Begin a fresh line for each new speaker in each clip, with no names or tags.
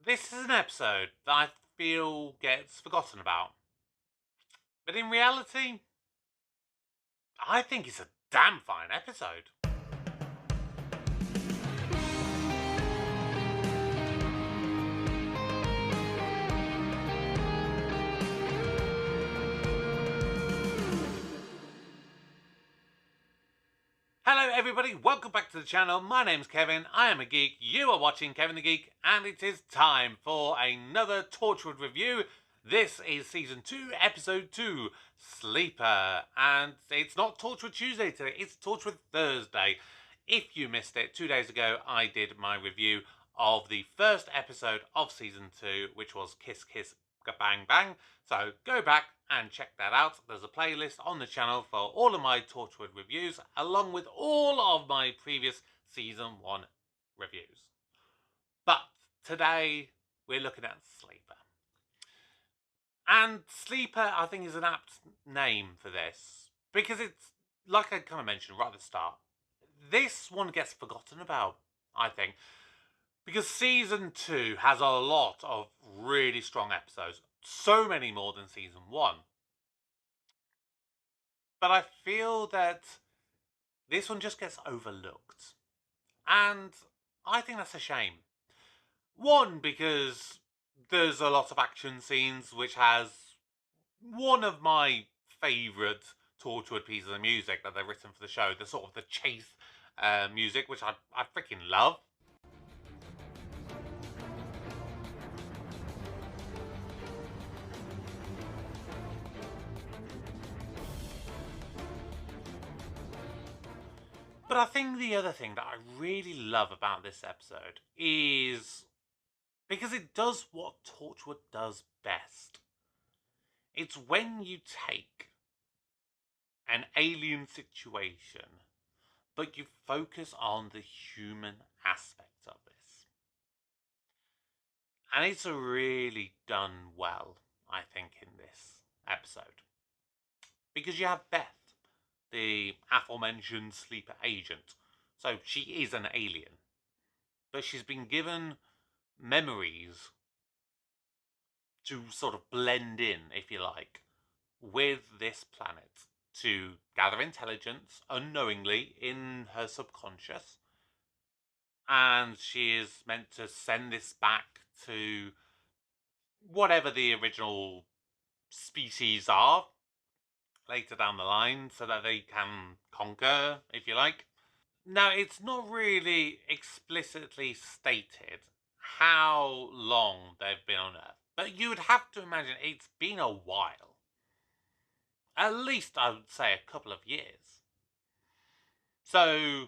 This is an episode that I feel gets forgotten about. But in reality, I think it's a damn fine episode. Hello everybody, welcome back to the channel. My name's Kevin, I am a geek, you are watching Kevin the Geek, and it is time for another Torchwood review. This is Season 2, Episode 2, Sleeper. And it's not Torchwood Tuesday today, it's Torchwood Thursday. If you missed it, 2 days ago I did my review of the first episode of Season 2, which was Kiss Kiss Bang Bang. So go back and check that out. There's a playlist on the channel for all of my Torchwood reviews, along with all of my previous Season 1 reviews. But today, we're looking at Sleeper. And Sleeper, I think, is an apt name for this, because it's, like I kind of mentioned right at the start, this one gets forgotten about, I think, because Season 2 has a lot of really strong episodes, so many more than Season 1. But I feel that this one just gets overlooked. And I think that's a shame. One, because there's a lot of action scenes, which has one of my favourite Torchwood pieces of music that they've written for the show, the sort of the chase music, which I freaking love. But I think the other thing that I really love about this episode is because it does what Torchwood does best. It's when you take an alien situation, but you focus on the human aspect of this. And it's really done well, I think, in this episode. Because you have Beth, the aforementioned sleeper agent. So she is an alien. But she's been given memories to sort of blend in, if you like, with this planet to gather intelligence unknowingly in her subconscious. And she is meant to send this back to whatever the original species are later down the line so that they can conquer, if you like. Now, it's not really explicitly stated how long they've been on Earth, but you would have to imagine it's been a while. At least, I would say, a couple of years. So,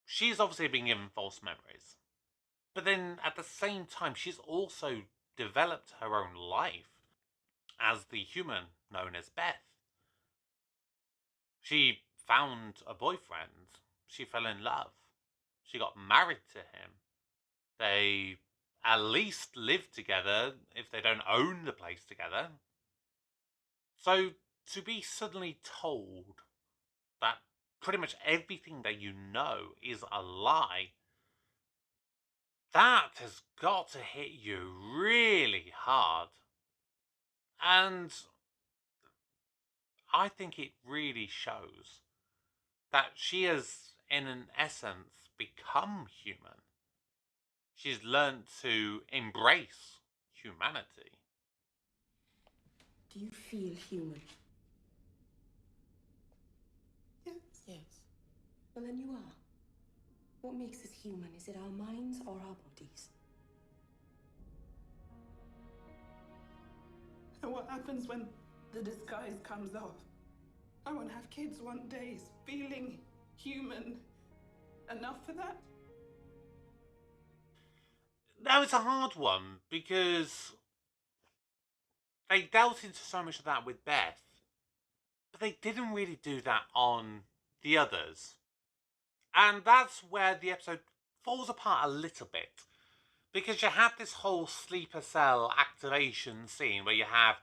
she's obviously been given false memories. But then, at the same time, she's also developed her own life as the human known as Beth. She found a boyfriend. She fell in love. She got married to him. They at least live together if they don't own the place together. So to be suddenly told that pretty much everything that you know is a lie, that has got to hit you really hard. And I think it really shows that she has, in an essence, become human. She's learned to embrace humanity.
Do you feel human?
Yes.
Yes. Well, then you are. What makes us human? Is it our minds or our bodies?
And what happens when the disguise comes off? I want to have kids one day, feeling human enough for that.
Now, it's a hard one because they dealt into so much of that with Beth, but they didn't really do that on the others. And that's where the episode falls apart a little bit. Because you have this whole sleeper cell activation scene where you have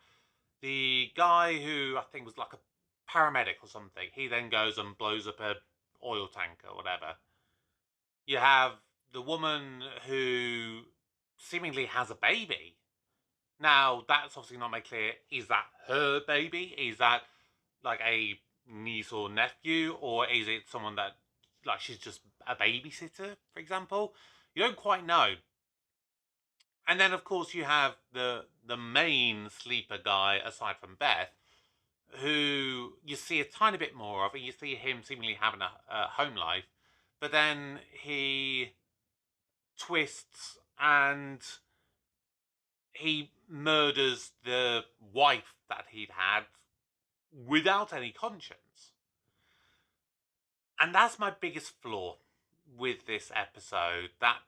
the guy who I think was like a paramedic or something. He then goes and blows up a oil tank or whatever. You have the woman who seemingly has a baby. Now, that's obviously not made clear. Is that her baby? Is that like a niece or nephew? Or is it someone that, like, she's just a babysitter, for example? You don't quite know. And then, of course, you have the main sleeper guy, aside from Beth, who you see a tiny bit more of, and you see him seemingly having a home life, but then he twists and he murders the wife that he'd had without any conscience. And that's my biggest flaw with this episode, that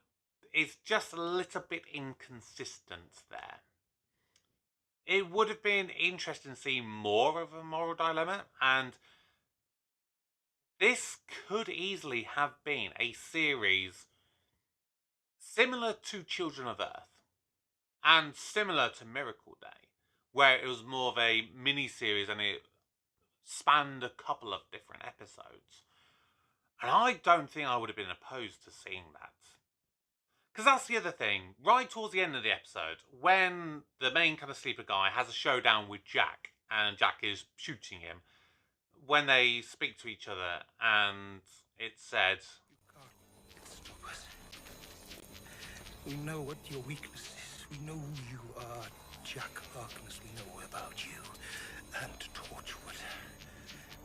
it's just a little bit inconsistent there. It would have been interesting to see more of a moral dilemma, and this could easily have been a series similar to Children of Earth and similar to Miracle Day, where it was more of a mini-series and it spanned a couple of different episodes. And I don't think I would have been opposed to seeing that. Because that's the other thing. Right towards the end of the episode, when the main kind of sleeper guy has a showdown with Jack, and Jack is shooting him, when they speak to each other, and it said,
Stop us. We know what your weakness is. We know who you are, Jack Harkness. We know about you and Torchwood.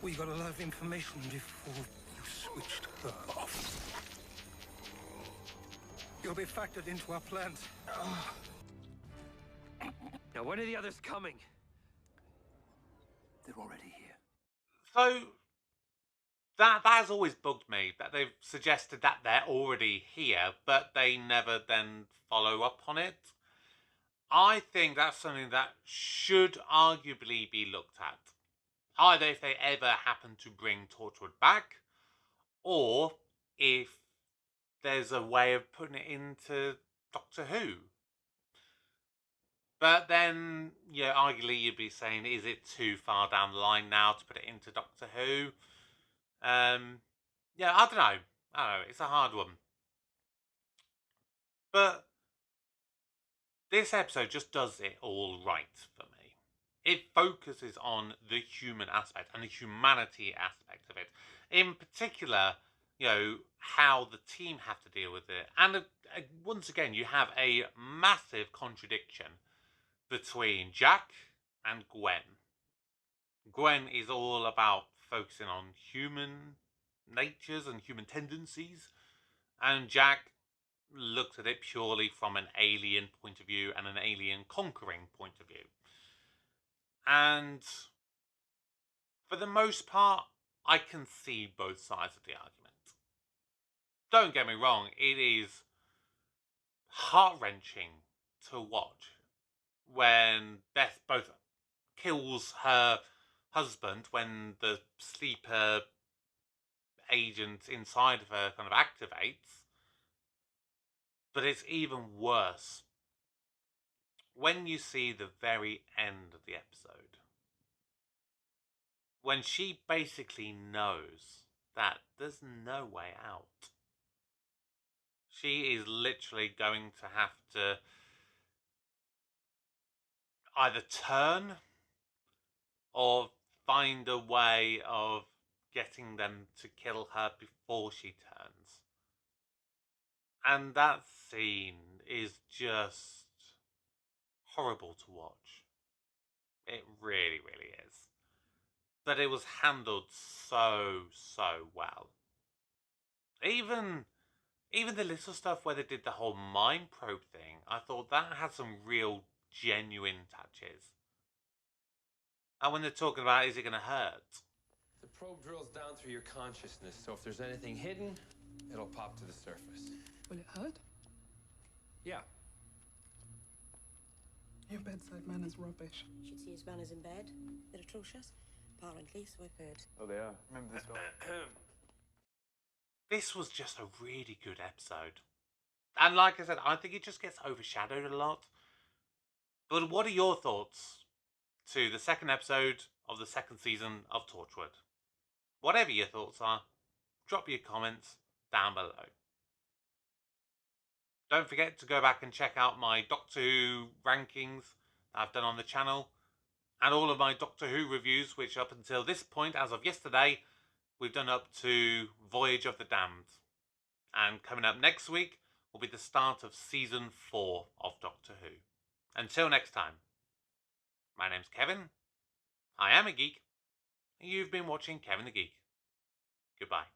We got a lot of information before you switched her off. You'll be factored into our plans.
Now, when are the others coming?
They're already here.
so that has always bugged me, that they've suggested that they're already here, but they never then follow up on it. I think that's something that should arguably be looked at. Either if they ever happen to bring Torchwood back, or if there's a way of putting it into Doctor Who. But then, yeah, arguably you'd be saying, is it too far down the line now to put it into Doctor Who? Yeah, I don't know. It's a hard one. But this episode just does it all right for me. It focuses on the human aspect and the humanity aspect of it. In particular, how the team have to deal with it. And once again, you have a massive contradiction between Jack and Gwen. Gwen is all about focusing on human natures and human tendencies, and Jack looks at it purely from an alien point of view and an alien conquering point of view. And for the most part, I can see both sides of the argument. Don't get me wrong, it is heart-wrenching to watch when Beth both kills her husband when the sleeper agent inside of her kind of activates. But it's even worse when you see the very end of the episode, when she basically knows that there's no way out. She is literally going to have to either turn or find a way of getting them to kill her before she turns. And that scene is just horrible to watch. It really, really is. But it was handled so well. Even the little stuff where they did the whole mind probe thing, I thought that had some real genuine touches. And when they're talking about, is it going to hurt?
The probe drills down through your consciousness, so if there's anything hidden, it'll pop to the surface.
Will it hurt?
Yeah.
Your bedside manner's rubbish.
Should see his manners in bed. They're atrocious. Apparently, so I've heard.
Oh, they are. Remember this one?
This was just a really good episode. And like I said, I think it just gets overshadowed a lot. But what are your thoughts to the second episode of the second season of Torchwood? Whatever your thoughts are, drop your comments down below. Don't forget to go back and check out my Doctor Who rankings that I've done on the channel, and all of my Doctor Who reviews, which up until this point, as of yesterday, we've done up to Voyage of the Damned. And coming up next week will be the start of Season 4 of Doctor Who. Until next time, my name's Kevin, I am a geek, and you've been watching Kevin the Geek. Goodbye.